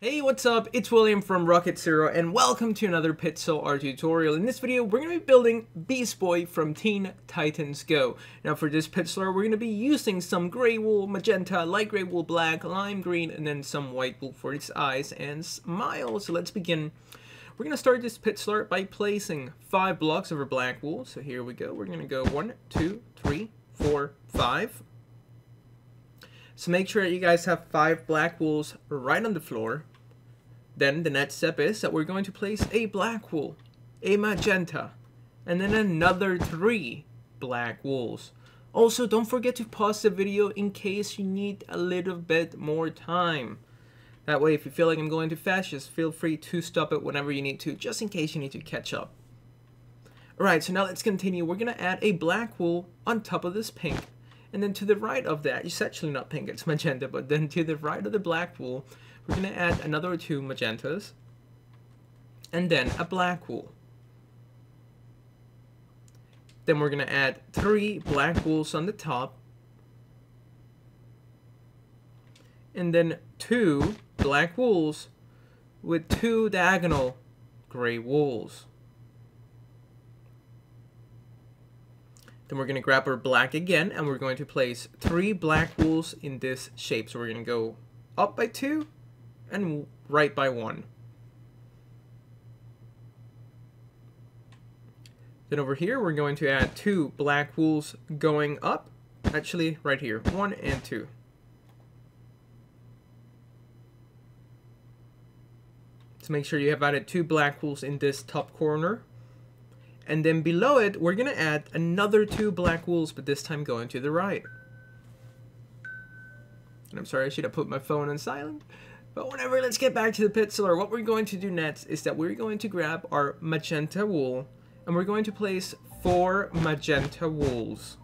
Hey, what's up? It's William from Rocket Zero, and welcome to another Pixel art tutorial. In this video, we're going to be building Beast Boy from Teen Titans Go. Now, for this pixel art, we're going to be using some gray wool, magenta, light gray wool, black, lime green, and then some white wool for its eyes and smile. So let's begin. We're going to start this pixel art by placing 5 blocks of our black wool. So here we go. We're going to go 1, 2, 3, 4, 5. So make sure that you guys have 5 black wools right on the floor. Then the next step is that we're going to place a black wool, a magenta, and then another 3 black wools. Also, don't forget to pause the video in case you need a little bit more time. That way, if you feel like I'm going too fast, just feel free to stop it whenever you need to, just in case you need to catch up. Alright, so now let's continue. We're going to add a black wool on top of this pink. And then to the right of that, it's actually not pink, it's magenta, but then to the right of the black wool, we're going to add another 2 magentas, and then a black wool. Then we're going to add 3 black wools on the top, and then 2 black wools with 2 diagonal gray wools. Then we're going to grab our black again, and we're going to place 3 black wools in this shape. So we're going to go up by 2 and right by 1. Then over here, we're going to add 2 black wools going up. Actually, right here, 1 and 2. So make sure you have added 2 black wools in this top corner. And then below it, we're going to add another 2 black wools, but this time going to the right. And I'm sorry, I should have put my phone on silent. But whatever, let's get back to the pixel art. What we're going to do next is that we're going to grab our magenta wool, and we're going to place 4 magenta wools.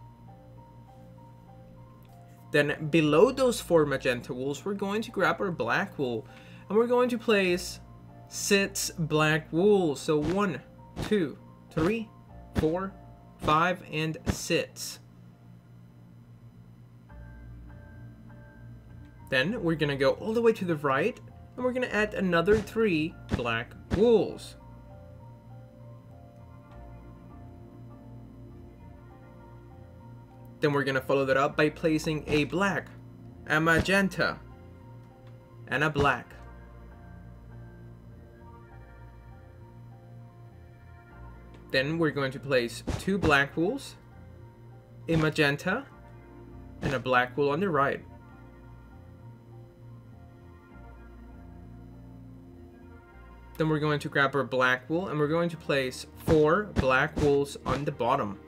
Then below those 4 magenta wools, we're going to grab our black wool, and we're going to place 6 black wools. So 1, 2, 3, 4, 5, and 6. Then we're going to go all the way to the right, and we're going to add another 3 black wools. Then we're going to follow that up by placing a black, a magenta, and a black. Then we're going to place 2 black wools, a magenta, and a black wool on the right. Then we're going to grab our black wool, and we're going to place 4 black wools on the bottom.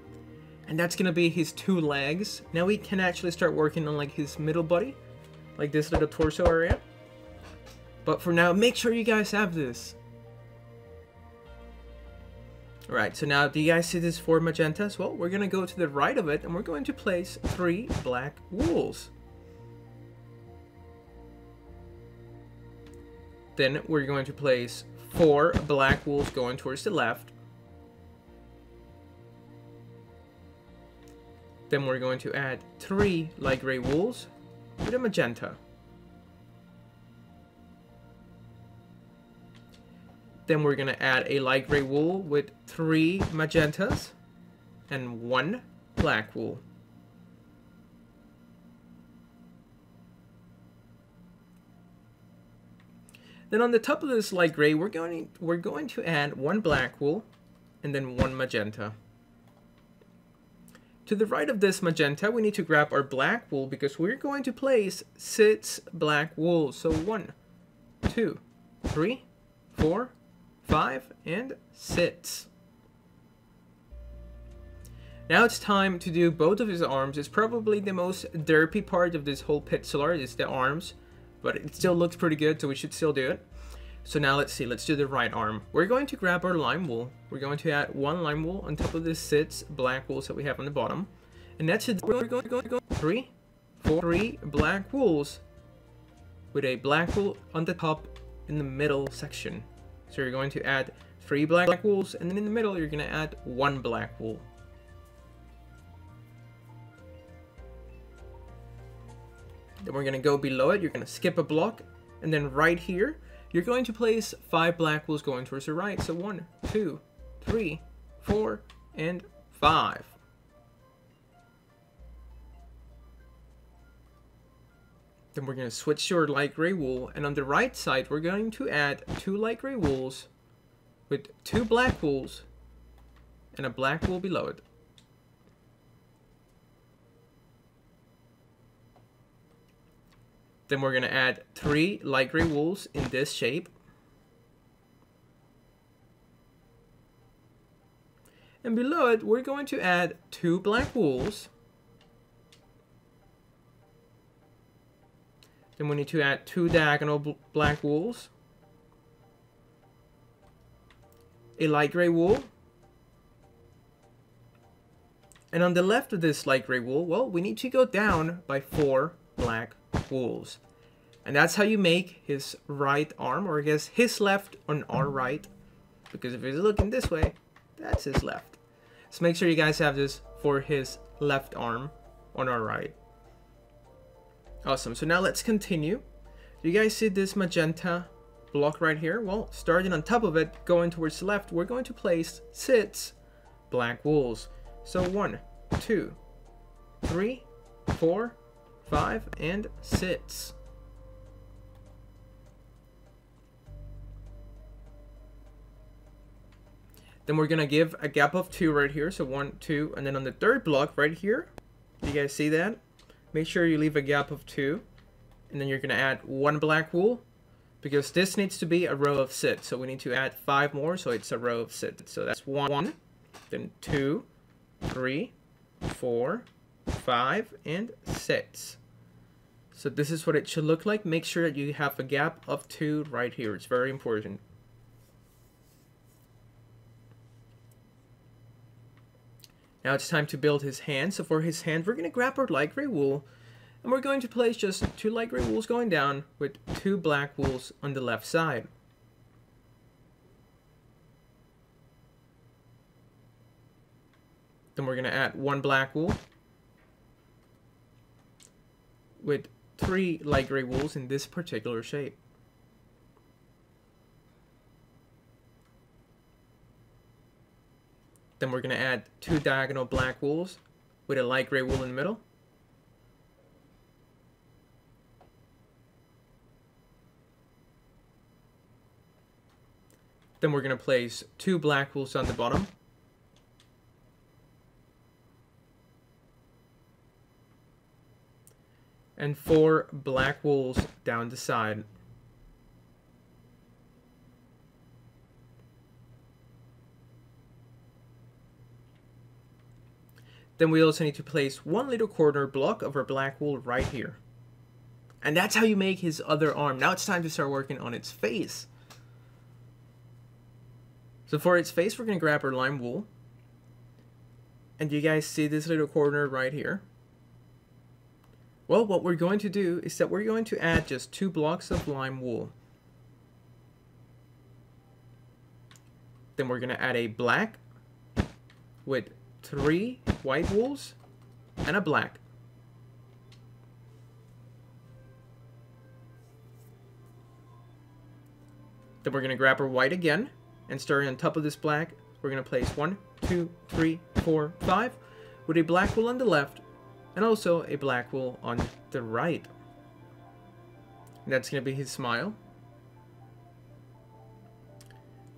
And that's going to be his 2 legs. Now we can actually start working on like his middle body, like this little torso area. But for now, make sure you guys have this. Alright, so now do you guys see these 4 magentas? Well, we're going to go to the right of it, and we're going to place 3 black wools. Then we're going to place 4 black wools going towards the left. Then we're going to add 3 light gray wools with a magenta. Then we're going to add a light gray wool with 3 magentas and 1 black wool. Then on the top of this light gray, we're going to add 1 black wool and then 1 magenta. To the right of this magenta, we need to grab our black wool because we're going to place 6 black wools. So 1, 2, 3, 4, 5, and 6. Now it's time to do both of his arms. It's probably the most derpy part of this whole pixel art is the arms. But it still looks pretty good, so we should still do it. So now let's see, let's do the right arm. We're going to grab our lime wool. We're going to add 1 lime wool on top of the 6 black wools that we have on the bottom. And that's it. We're going to go 3 black wools with a black wool on the top in the middle section. So you're going to add 3 black wools, and then in the middle you're going to add 1 black wool. Then we're going to go below it. You're going to skip a block. And then right here, you're going to place 5 black wools going towards the right. So 1, 2, 3, 4, and 5. Then we're going to switch to our light gray wool, and on the right side we're going to add 2 light gray wools with 2 black wools and a black wool below it. Then we're going to add 3 light gray wools in this shape. And below it, we're going to add 2 black wools. Then we need to add 2 diagonal black wools, a light gray wool, and on the left of this light gray wool, well, we need to go down by 4 black wools. And that's how you make his right arm, or I guess his left on our right, because if he's looking this way, that's his left. So make sure you guys have this for his left arm on our right. Awesome. So now let's continue. Do you guys see this magenta block right here? Well, starting on top of it, going towards the left, we're going to place 6 black wools. So 1, 2, 3, 4, 5, and 6. Then we're gonna give a gap of 2 right here. So 1, 2, and then on the third block right here, do you guys see that? Make sure you leave a gap of 2, and then you're gonna add 1 black wool, because this needs to be a row of 6. So we need to add 5 more, so it's a row of 6. So that's 1, then 2, 3, 4, 5, and 6. So this is what it should look like. Make sure that you have a gap of 2 right here. It's very important. Now it's time to build his hand. So for his hand, we're going to grab our light gray wool, and we're going to place just 2 light gray wools going down with 2 black wools on the left side. Then we're going to add 1 black wool with 3 light gray wools in this particular shape. Then we're going to add 2 diagonal black wools with a light gray wool in the middle. Then we're going to place 2 black wools on the bottom. And 4 black wools down the side. Then we also need to place 1 little corner block of our black wool right here. And that's how you make his other arm. Now it's time to start working on its face. So for its face, we're going to grab our lime wool. And you guys see this little corner right here? Well, what we're going to do is that we're going to add just 2 blocks of lime wool. Then we're going to add a black with 3 white wools and a black. Then we're going to grab our white again, and starting on top of this black, we're going to place 1, 2, 3, 4, 5 with a black wool on the left and also a black wool on the right. And that's going to be his smile.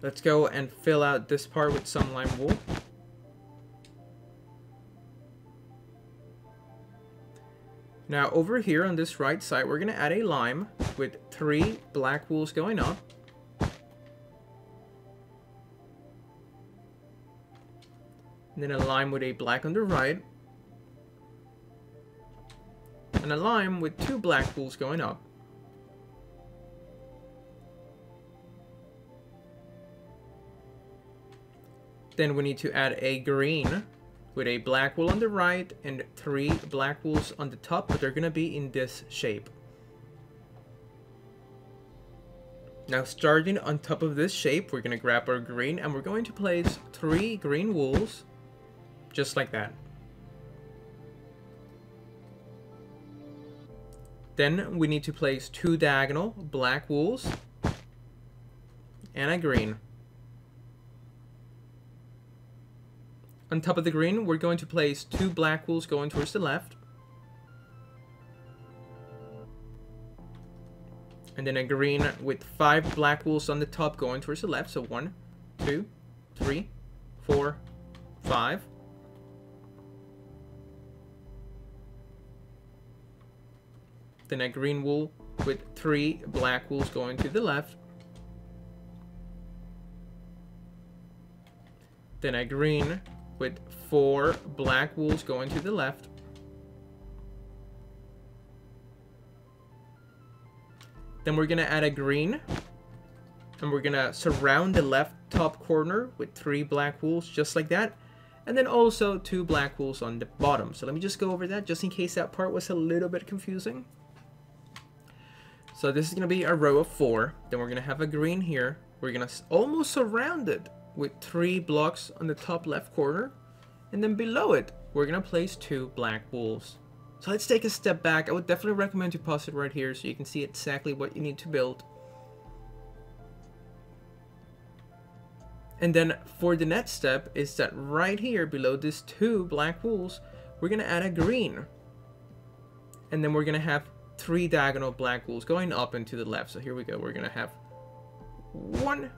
Let's go and fill out this part with some lime wool. Now over here on this right side, we're going to add a lime with 3 black wools going up. And then a lime with a black on the right. And a lime with 2 black wools going up. Then we need to add a green with a black wool on the right and 3 black wools on the top, but they're going to be in this shape. Now starting on top of this shape, we're going to grab our green and we're going to place 3 green wools, just like that. Then we need to place 2 diagonal black wools and a green. On top of the green, we're going to place 2 black wools going towards the left. And then a green with 5 black wools on the top going towards the left. So 1, 2, 3, 4, 5. Then a green wool with 3 black wools going to the left. Then a green with 4 black wools going to the left. Then we're gonna add a green, and we're gonna surround the left top corner with 3 black wools, just like that. And then also 2 black wools on the bottom. So let me just go over that, just in case that part was a little bit confusing. So this is gonna be a row of 4. Then we're gonna have a green here. We're gonna almost surround it with 3 blocks on the top left corner. And then below it, we're gonna place 2 black wools. So let's take a step back. I would definitely recommend to pause it right here so you can see exactly what you need to build. And then for the next step is that right here below these 2 black wools, we're gonna add a green. And then we're gonna have 3 diagonal black wools going up and to the left. So here we go. We're gonna have 1,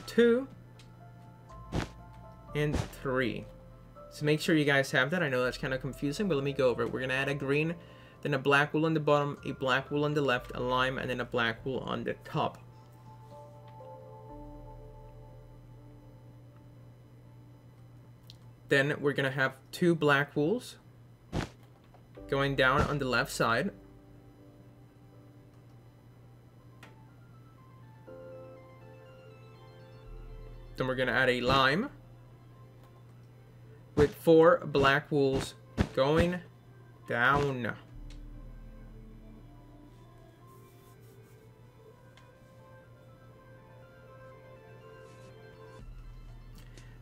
2, and 3. So make sure you guys have that. I know that's kind of confusing, but let me go over it. We're going to add a green, then a black wool on the bottom, a black wool on the left, a lime, and then a black wool on the top. Then we're going to have 2 black wools going down on the left side. Then we're going to add a lime with 4 black wools going down.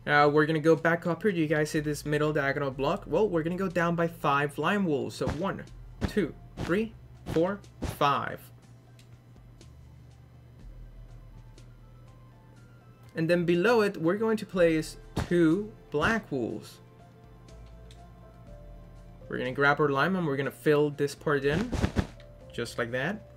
Now we're gonna go back up here. Do you guys see this middle diagonal block? Well, we're gonna go down by 5 lime wools. So 1, 2, 3, 4, 5. And then below it, we're going to place 2 black wools. We're going to grab our lime and we're going to fill this part in, just like that.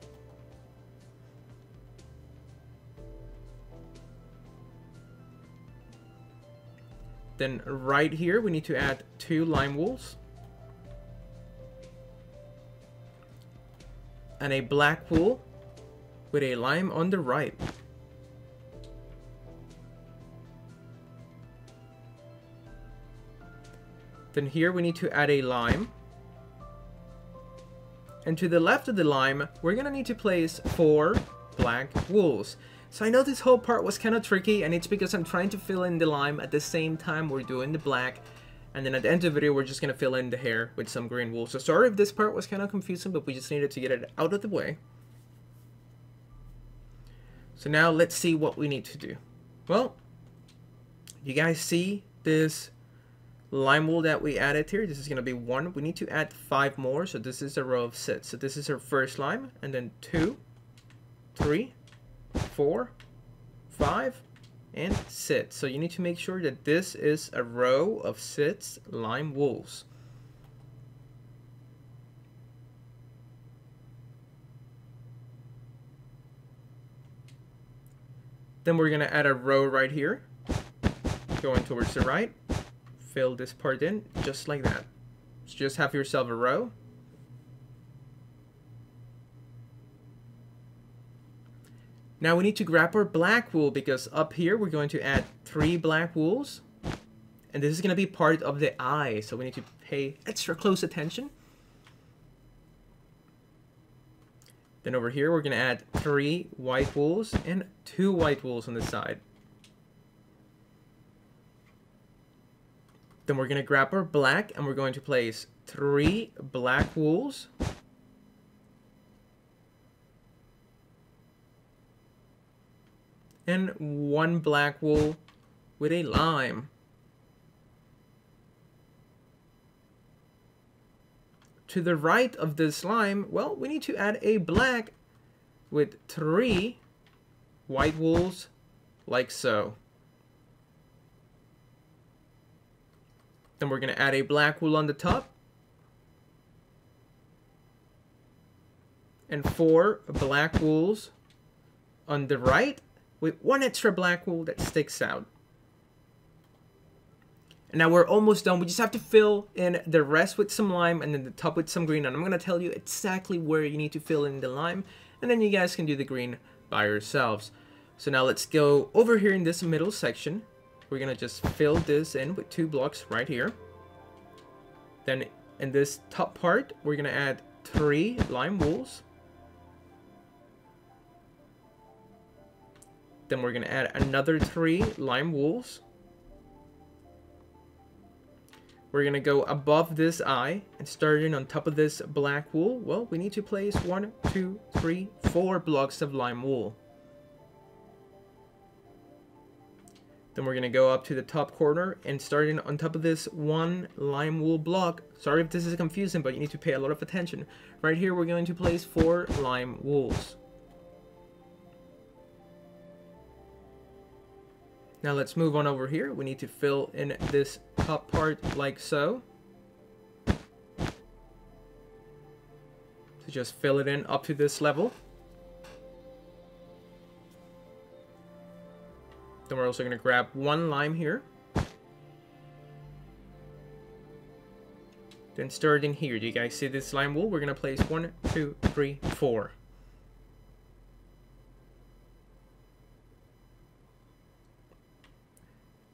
Then right here, we need to add 2 lime wools. And a black wool with a lime on the right. Then here we need to add a lime. And to the left of the lime, we're going to need to place 4 black wools. So I know this whole part was kind of tricky, and it's because I'm trying to fill in the lime at the same time we're doing the black. And then at the end of the video, we're just going to fill in the hair with some green wool. So sorry if this part was kind of confusing, but we just needed to get it out of the way. So now let's see what we need to do. Well, you guys see this lime wool that we added here? This is going to be 1. We need to add 5 more. So this is a row of 6. So this is our first lime. And then 2, 3, 4, 5, and 6. So you need to make sure that this is a row of 6 lime wools. Then we're going to add a row right here, going towards the right. Fill this part in just like that. So just have yourself a row. Now we need to grab our black wool, because up here we're going to add 3 black wools. And this is going to be part of the eye, so we need to pay extra close attention. Then over here we're going to add 3 white wools and 2 white wools on the side. Then we're going to grab our black and we're going to place 3 black wools. And 1 black wool with a lime. To the right of this lime, well, we need to add a black with 3 white wools like so. Then we're going to add a black wool on the top. And 4 black wools on the right with 1 extra black wool that sticks out. And now we're almost done. We just have to fill in the rest with some lime and then the top with some green. And I'm going to tell you exactly where you need to fill in the lime. And then you guys can do the green by yourselves. So now let's go over here in this middle section. We're going to just fill this in with 2 blocks right here. Then in this top part, we're going to add 3 lime wools. Then we're going to add another 3 lime wools. We're going to go above this eye and starting on top of this black wool. Well, we need to place 1, 2, 3, 4 blocks of lime wool. Then we're going to go up to the top corner and starting on top of this 1 lime wool block. Sorry if this is confusing, but you need to pay a lot of attention. Right here, we're going to place 4 lime wools. Now let's move on over here. We need to fill in this top part like so. So just fill it in up to this level. Then we're also going to grab 1 lime here. Then starting here, do you guys see this lime wool? We're going to place 1, 2, 3, 4.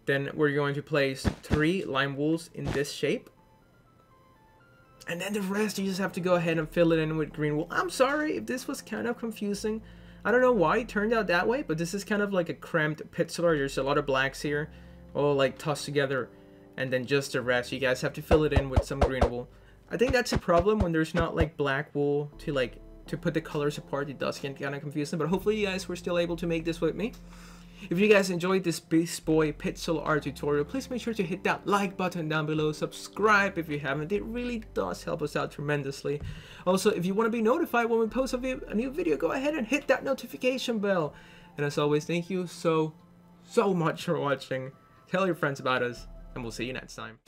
Then we're going to place 3 lime wools in this shape. And then the rest, you just have to go ahead and fill it in with green wool. I'm sorry if this was kind of confusing. I don't know why it turned out that way, but this is kind of like a cramped pixel. There's a lot of blacks here, all like tossed together. And then just the rest, you guys have to fill it in with some green wool. I think that's a problem when there's not like black wool to put the colors apart. It does get kind of confusing, but hopefully you guys were still able to make this with me. If you guys enjoyed this Beast Boy pixel art tutorial, please make sure to hit that like button down below, subscribe if you haven't, it really does help us out tremendously. Also, if you want to be notified when we post a new video, go ahead and hit that notification bell. And as always, thank you so much for watching. Tell your friends about us, and we'll see you next time.